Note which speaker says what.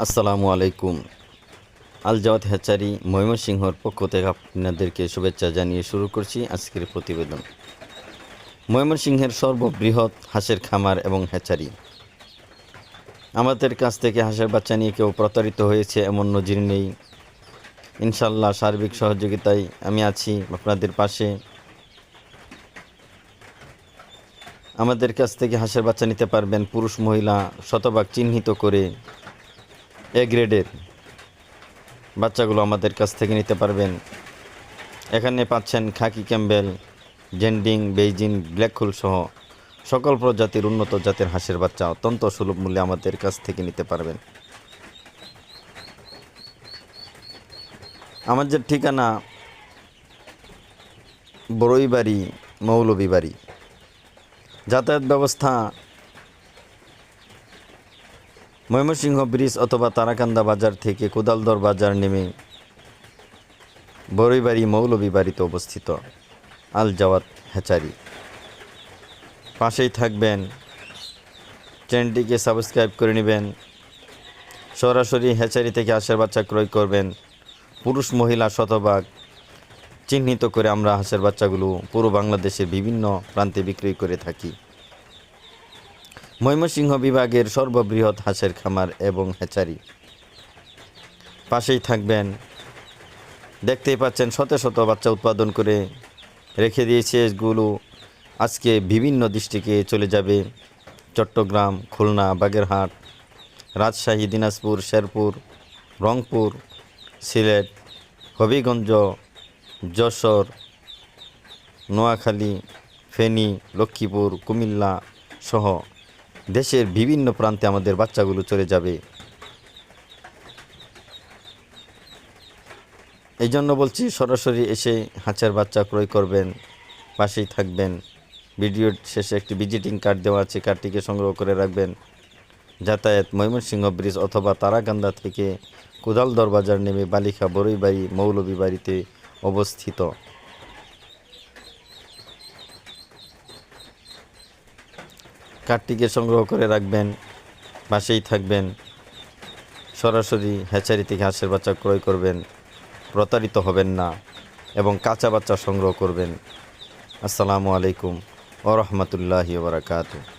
Speaker 1: আসসালামু আলাইকুম। আল জাওয়াত হ্যাচারি ময়মনসিংহর পক্ষ থেকে আপনাদেরকে শুভেচ্ছা জানিয়ে শুরু করছি আজকের প্রতিবেদন। ময়মনসিংহের সর্ববৃহৎ হাঁসের খামার এবং হ্যাচারি। আমাদের কাছ থেকে হাঁসের বাচ্চা নিয়ে কেউ প্রতারিত হয়েছে এমন নজির নেই। ইনশাল্লাহ সার্বিক সহযোগিতায় আমি আছি আপনাদের পাশে। আমাদের কাছ থেকে হাঁসের বাচ্চা নিতে পারবেন পুরুষ মহিলা শতভাগ চিহ্নিত করে এ গ্রেডের বাচ্চাগুলো আমাদের কাছ থেকে নিতে পারবেন। এখানে পাচ্ছেন খাকি ক্যাম্বেল, জেন্ডিং, বেইজিং, ব্ল্যাকহুল সহ সকল প্রজাতির উন্নত জাতের হাঁসের বাচ্চা অত্যন্ত সুলভ মূল্যে আমাদের কাছ থেকে নিতে পারবেন। আমাদের ঠিকানা বড়ইবাড়ি, মৌলভীবাড়ি। যাতায়াত ব্যবস্থা ময়মনসিংহ ব্রিজ অথবা তারাকান্দা বাজার থেকে কোদালদর বাজার নেমে বড়ইবাড়ি মৌলভীবাড়িতে অবস্থিত আল জাওয়াত হ্যাচারি। পাশেই থাকবেন, চ্যানেলটিকে সাবস্ক্রাইব করে নেবেন। সরাসরি হ্যাচারি থেকে হাঁসের বাচ্চা ক্রয় করবেন। পুরুষ মহিলা শতভাগ চিহ্নিত করে আমরা হাঁসের বাচ্চাগুলো পুরো বাংলাদেশের বিভিন্ন প্রান্তে বিক্রয় করে থাকি। ময়মনসিংহ বিভাগের সর্ববৃহৎ হাঁসের খামার এবং হ্যাচারি। পাশেই থাকবেন, দেখতেই পাচ্ছেন শত শত বাচ্চা উৎপাদন করে রেখে দিয়েছে। এগুলো আজকে বিভিন্ন ডিস্ট্রিক্টে চলে যাবে। চট্টগ্রাম, খুলনা, বাগেরহাট, রাজশাহী, দিনাজপুর, শেরপুর, রংপুর, সিলেট, হবিগঞ্জ, যশোর, নোয়াখালী, ফেনী, লক্ষ্মীপুর, কুমিল্লা সহ দেশের বিভিন্ন প্রান্তে আমাদের বাচ্চাগুলো চলে যাবে। এই জন্য বলছি সরাসরি এসে হাঁসের বাচ্চা ক্রয় করবেন। পাশেই থাকবেন, ভিডিওর শেষে একটি ভিজিটিং কার্ড দেওয়া আছে, কার্ডটিকে সংগ্রহ করে রাখবেন। যাতায়াত ময়মনসিংহ ব্রিজ অথবা তারাকান্দা থেকে কোদালদর বাজার নেমে বালিখা বড়ইবাড়ি মৌলভীবাড়িতে অবস্থিত। কার্ডটিকে সংগ্রহ করে রাখবেন, পাশেই থাকবেন। সরাসরি হ্যাচারি থেকে হাঁসের বাচ্চা ক্রয় করবেন, প্রতারিত হবেন না এবং কাঁচা বাচ্চা সংগ্রহ করবেন। আসসালামু আলাইকুম ওয়া রাহমাতুল্লাহি ওয়া বারাকাতুহু।